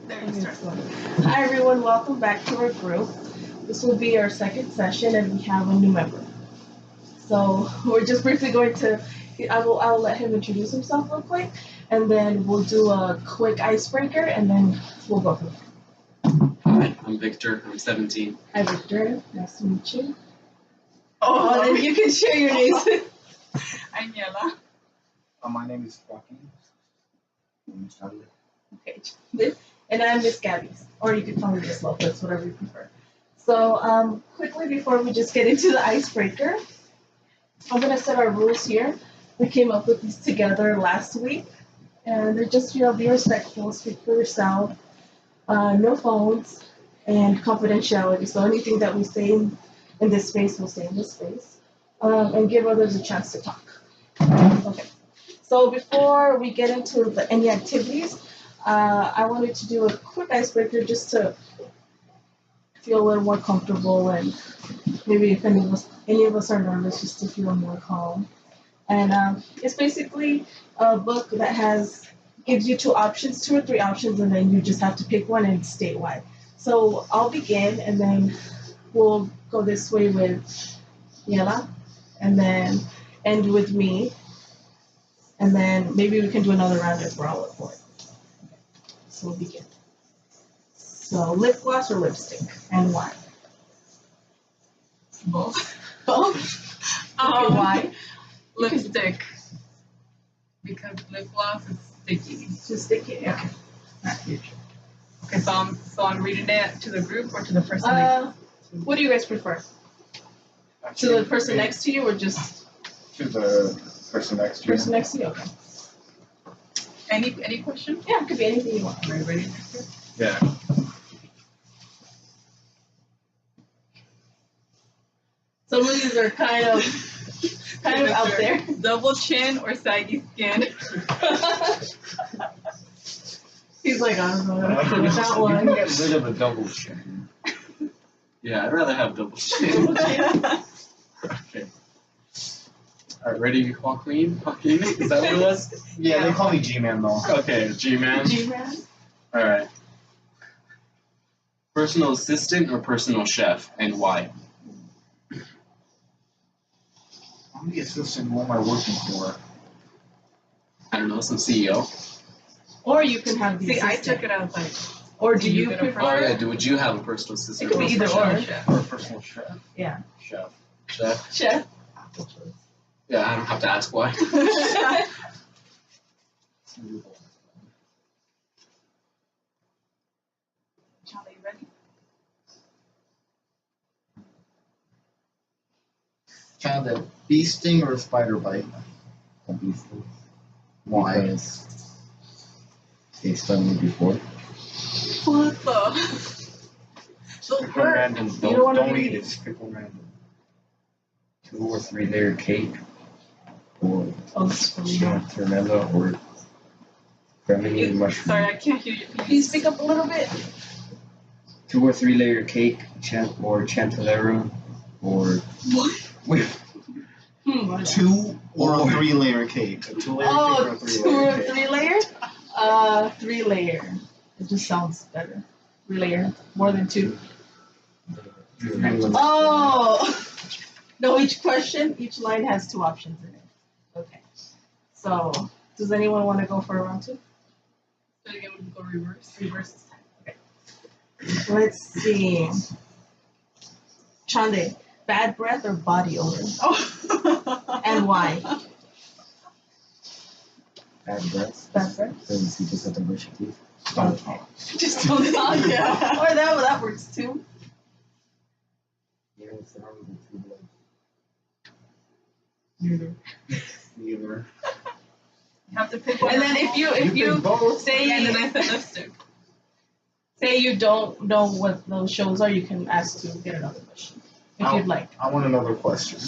Hi everyone, welcome back to our group. This will be our second session and we have a new member. So we're just briefly going to, I will let him introduce himself real quick and then we'll do a quick icebreaker and then we'll go from there. Hi, I'm Victor, I'm 17. Hi Victor, nice to meet you. Oh, then you can share your names. I'm Yela. My name is Joaquin. Okay, and I'm Miss Gabby, or you can call me Miss Lopez, whatever you prefer. So, quickly before we just get into the icebreaker, I'm gonna set our rules here. We came up with these together last week, and they're just be respectful, speak for yourself, no phones, and confidentiality. So anything that we say in this space, we'll say in this space, and give others a chance to talk. Okay. So before we get into any activities, I wanted to do a quick icebreaker just to feel a little more comfortable and maybe if any of us are nervous, just to feel more calm. And it's basically a book that gives you two or three options, and then you just have to pick one and state why. So I'll begin, and then we'll go this way with Yela, and then end with me. And then maybe we can do another round if we're all up for it. Okay. So we'll begin. So lip gloss or lipstick, and why? Both. Both? Okay, why? Lipstick. Because lip gloss is sticky. Too sticky? Okay. All right. Okay, so I'm reading it to the group or to the person What do you guys prefer? To the person next to you or just? To the person next to you. Person next to you, okay. Any question? Yeah, it could be anything you want. Are you ready? Yeah. Some of these are kind of out there. Double chin or saggy skin? He's like, I don't know. That You one. can get rid of a double chin. Yeah, I'd rather have double chin. Okay. Alright, ready, Joaquin? Joaquin? Is that what it was? Yeah, they call me G-Man though. Okay, G-Man. G-Man? Alright. Personal assistant or personal chef, and why? I'm the assistant. What am I working for? I don't know, some CEO? Or you can have the See, I assistant. took it as like, Or do you get a prefer? Oh yeah, would you have a personal assistant? It could be either or. chef. Or a personal chef. Yeah. Chef. Chef? Chef. Yeah, I don't have to ask why. Charlie, you ready? Found a bee sting or a spider bite? A bee sting. Why? Because they stung me before. What the? So Pickle hurt. random. You don't wanna Don't be- eat it. It's pickle random. 2 or 3 layer cake, or Oh, this is for me. Can chanterella, or cremini mushroom. Sorry, I can't hear you. you speak up a little bit? 2 or 3 layer cake, or chanterella, or What? wait, What? 2 or a 3 layer cake. A 2-layer cake or Oh, a 3 two layer or cake. 3 layer? 3 layer. It just sounds better. 3 layer. More than 2. Oh! No, each line has 2 options in it. Okay. So, does anyone want to go for a round 2? So again, we go reverse. Reverse this time. Okay. Let's see. Chande, bad breath or body odor? Oh. And why? bad breath, Bad breath? because you just have to brush your teeth. Okay. Just don't talk. Yeah. Or that works too. You know, it's not really too blood. Neither. Neither. You have to pick one. And then if you pick both. say And then I said lipstick. say you don't know what those shows are, you can ask to get another question if you'd like. I want another question.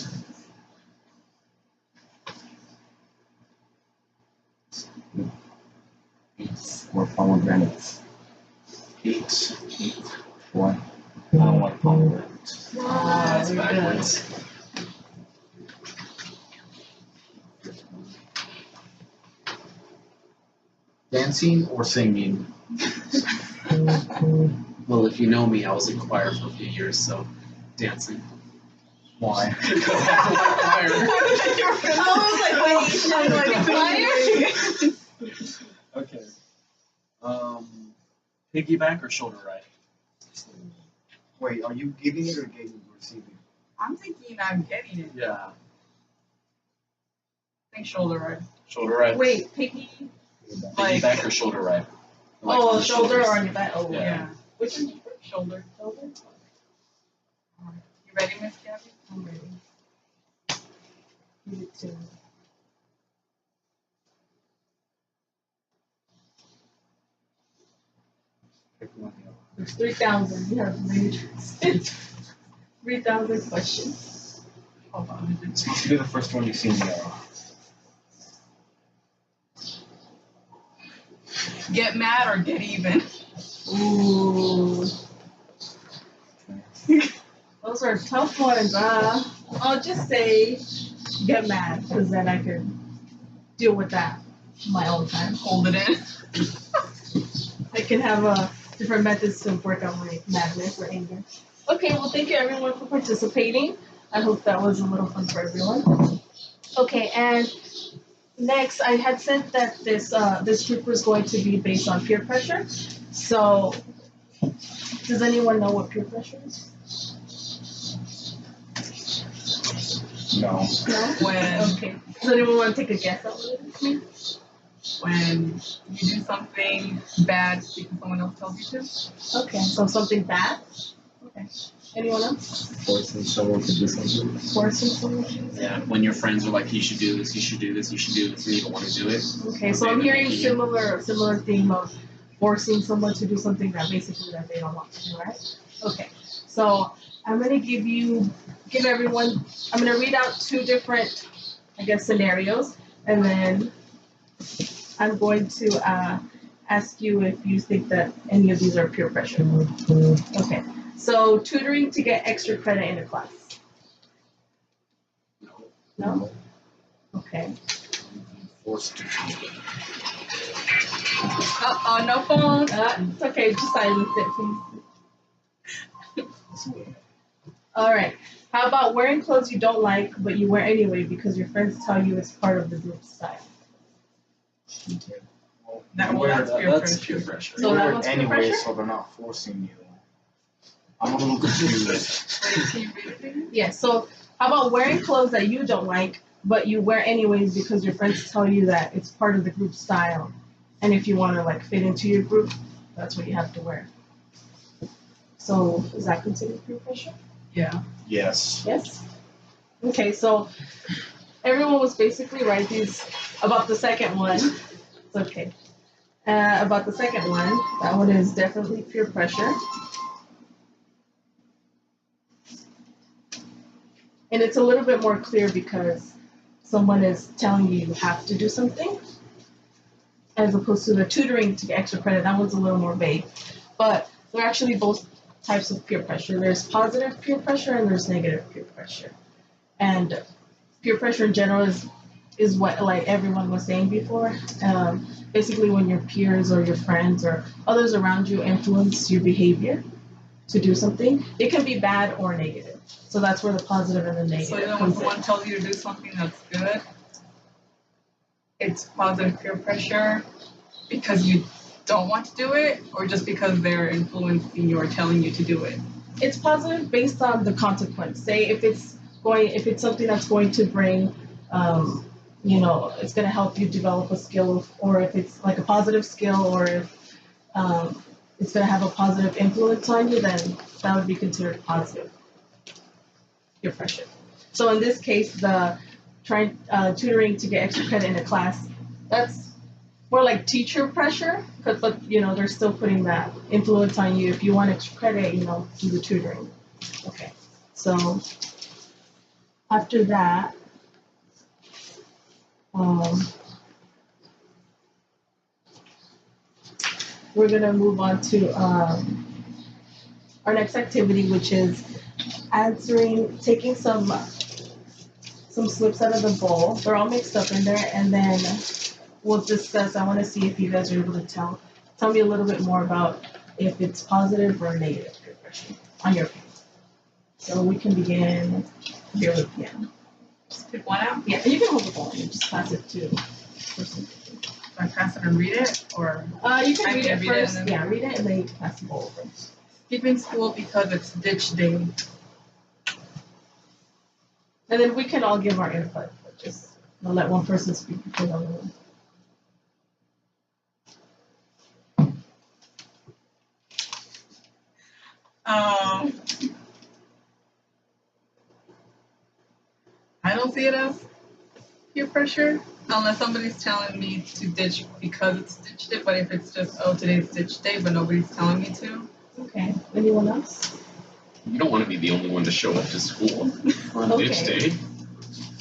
Beets or pomegranates. 8. Why? I don't like pomegranates. That's very backwards. Dancing or singing? Well, if you know me, I was in choir for a few years, so dancing. Why? Because I I was like, wait, Okay. Piggyback or shoulder ride? Wait, are you giving it or receiving? I'm thinking I'm getting it. Yeah. I think shoulder ride. Shoulder ride. wait, piggy. Like- Piggyback or shoulder ride? Like Oh, on the shoulder shoulders. or on your back. Oh, Yeah. Yeah. Which one? Shoulder. Shoulder. You ready, Miss Gabby? I'm ready. Me too. There's 3,000. You have many choices. 3,000 questions. Hold on. It's supposed to be the first one you see in the Get mad or get even? Ooh. Those are tough ones. I'll just say get mad, because then I can deal with that my own time. Hold it in. I can have different methods to work out my madness or anger. Okay, well, thank you everyone for participating. I hope that was a little fun for everyone. Okay, and next I had said that this group was going to be based on peer pressure. So, does anyone know what peer pressure is? No. No? When Okay. Does anyone want to take a guess at what it means? when you do something bad because someone else tells you to. Okay, so something bad? Okay. Anyone else? Forcing someone to do something. Forcing someone to do Yeah, when your friends are like, you should do this, you should do this, you should do this, and you don't want to do it. Okay, so I'm hearing similar theme of forcing someone to do something that they don't want to do, right? Okay, so I'm gonna give everyone, I'm gonna read out two different, I guess, scenarios, and then I'm going to ask you if you think that any of these are peer pressure. Okay, so tutoring to get extra credit in a class. No? Okay. Forced to choose it. No phone. It's okay, just silence it, please. All right. How about wearing clothes you don't like, but you wear anyway because your friends tell you it's part of the group style? That's peer That's pressure. peer pressure. So that Wear one's it peer anyway, pressure? so they're not forcing you. I'm a little confused. Wait, can you read it again? Yeah, so how about wearing clothes that you don't like, but you wear anyways because your friends tell you that it's part of the group style. And if you want to like fit into your group, that's what you have to wear. So is that considered peer pressure? Yeah. Yes. Yes? Okay, so everyone was basically right. These about the second one. It's okay. About the second one, that one is definitely peer pressure. And it's a little bit more clear because someone is telling you you have to do something, as opposed to the tutoring to get extra credit. That one's a little more vague. But they're actually both types of peer pressure. There's positive peer pressure and there's negative peer pressure. And peer pressure in general is what like everyone was saying before. Basically when your peers or your friends or others around you influence your behavior to do something, it can be bad or negative. So that's where the positive and the negative So even when comes in. someone tells you to do something that's good, it's positive peer pressure because you don't want to do it, or just because they're influencing you or telling you to do it? It's positive based on the consequence. Say if it's something that's going to bring, it's going to help you develop a skill, or if it's like a positive skill, or if it's going to have a positive influence on you, then that would be considered positive peer pressure. So in this case, the tutoring to get extra credit in a class, that's more like teacher pressure, but they're still putting that influence on you. If you want extra credit, do the tutoring. Okay, so after that, we're gonna move on to our next activity, which is taking some slips out of the bowl. They're all mixed up in there, and then we'll discuss. I want to see if you guys are able to tell me a little bit more about if it's positive or negative peer pressure on your case. So we can begin here with piano. Just pick one out. Yeah, you can hold the ball and just pass it to the person. Do I pass it and read it, or You can read it read it first. and then- Yeah, read it and then you can pass the ball over. skipping school because it's ditch day? And then we can all give our input, but just I'll let one person speak before the other one. I don't see it as peer pressure unless somebody's telling me to ditch because it's ditch day. But if it's just, oh, today's ditch day, but nobody's telling me to. Okay. Anyone else? You don't want to be the only one to show up to school on ditch Okay. day.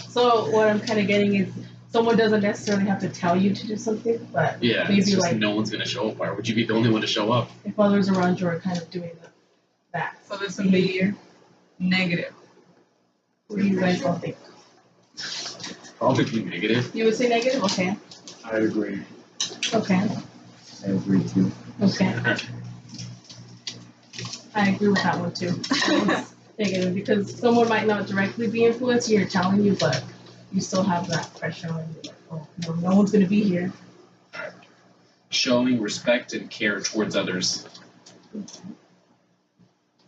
So what I'm kind of getting is someone doesn't necessarily have to tell you to do something, but Yeah, maybe it's just like no one's gonna show up. Why would you be the only one to show up? if others around you are kind of doing that. So this would be negative. What do you guys all think? Probably be negative. You would say negative? Okay. I agree. Okay. I agree too. Okay. I agree with that one too. It's negative because someone might not directly be influenced, you're telling you, but you still have that pressure on you. Like, oh, no one's going to be here. Showing respect and care towards others.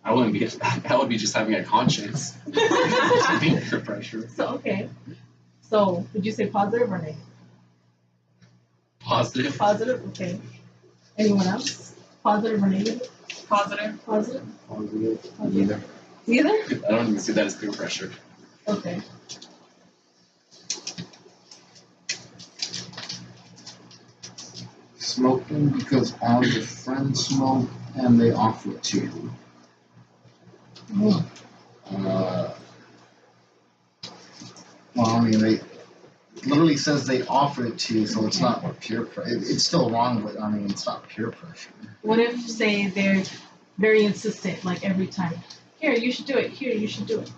I wouldn't be. That would be just having a conscience. Being peer pressure. So, okay. So, would you say positive or negative? Positive. Positive? Okay. Anyone else? Positive or negative? Positive. Positive? Positive. Neither. Neither? I don't even see that as peer pressure. Okay. Smoking because all your friends smoke and they offer it to you. Mm. Well, I mean, they it literally says they offer it to you, so it's not peer pressure. It's still wrong, but I mean, it's not peer pressure. What if, say, they're very insistent, like every time, here, you should do it, here, you should do it?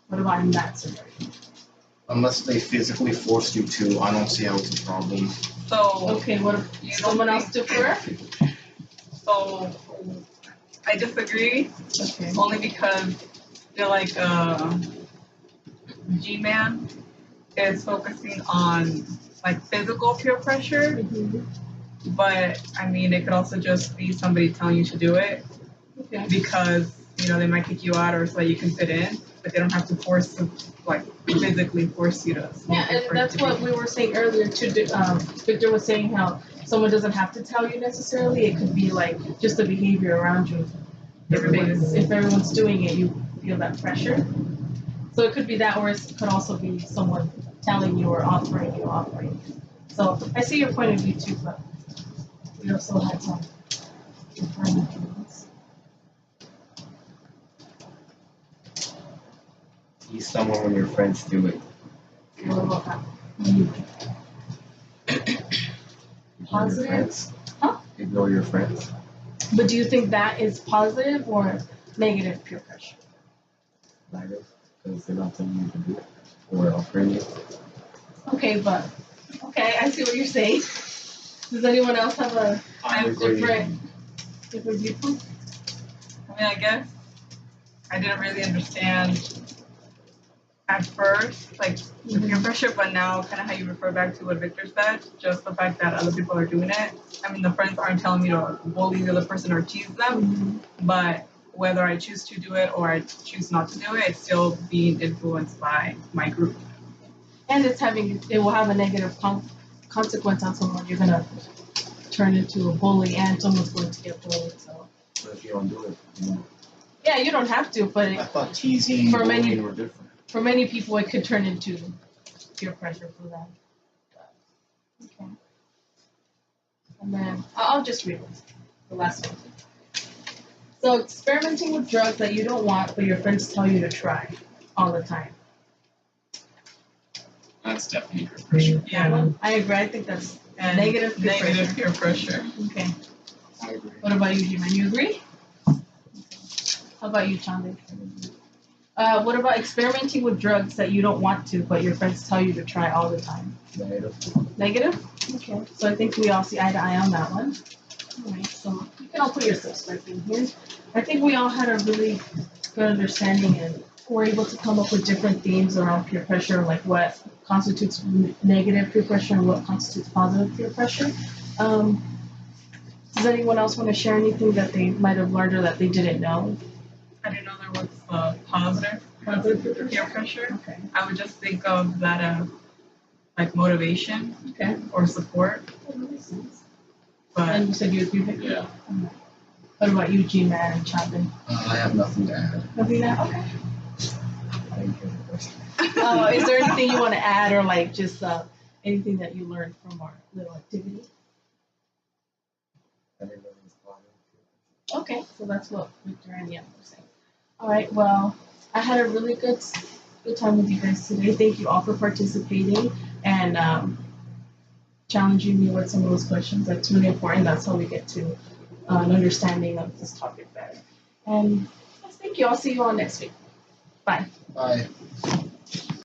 What about in that scenario? Unless they physically forced you to, I don't see how it's a problem. So Okay, what if you don't someone else defer? So I disagree Okay. only because I feel like G-Man is focusing on like physical peer pressure, Mhm. but I mean it could also just be somebody telling you to do it Okay. because they might kick you out or so that you can fit in, but they don't have to physically force you to. Yeah, and that's what we were saying earlier too. Victor was saying how someone doesn't have to tell you necessarily. It could be like just the behavior around you. If everyone's doing it, you feel that pressure. So it could be that, or it could also be someone telling you or offering you. So I see your point of view too, but we also had some different opinions. Use someone when your friends do it. What about that? Ignore your Positive? friends. Huh? Ignore your friends. But do you think that is positive or negative peer pressure? Neither. Because they're not telling you to do it. Or offering it. Okay, I see what you're saying. Does anyone else have a different viewpoint? I mean, I guess I didn't really understand at first, like the peer pressure, but now kind of how you refer back to what Victor said, just the fact that other people are doing it. I mean, the friends aren't telling me to bully the other person or tease them, but whether I choose to do it or I choose not to do it, it's still being influenced by my group. And it will have a negative consequence on someone. You're gonna turn into a bully, and someone's going to get bullied. So But if you don't do it, yeah, you don't have to, but I thought teasing and For many- bullying were different. for many people, it could turn into peer pressure for them. Okay. And then I'll just read it, the last one. So experimenting with drugs that you don't want, but your friends tell you to try all the time. That's definitely peer pressure. Yeah. I agree. I think that's And negative peer negative pressure. peer pressure. Okay. I agree. What about you, Jim? You agree? How about you, Chandra? What about experimenting with drugs that you don't want to, but your friends tell you to try all the time? negative. Negative? Okay. So I think we all see eye to eye on that one. Alright, so you can all put your subscribe in here. I think we all had a really good understanding and were able to come up with different themes around peer pressure, like what constitutes negative peer pressure and what constitutes positive peer pressure. Does anyone else want to share anything that they might have learned or that they didn't know? I didn't know there was positive Positive peer pressure. Okay. I would just think of that as like motivation Okay. or support. That makes sense. But And you said you agree with Yeah. What about you, G-Man and Chapin? I have nothing to add. Nothing that? Okay. I didn't hear the question. Is there anything you want to add or like just anything that you learned from our little activity? Everybody was positive. Okay, so that's what Victor and Yan were saying. All right, well, I had a really good time with you guys today. Thank you all for participating and challenging me with some of those questions. That's really important. That's how we get to an understanding of this topic better. And yes, thank you. I'll see you all next week. Bye. Bye.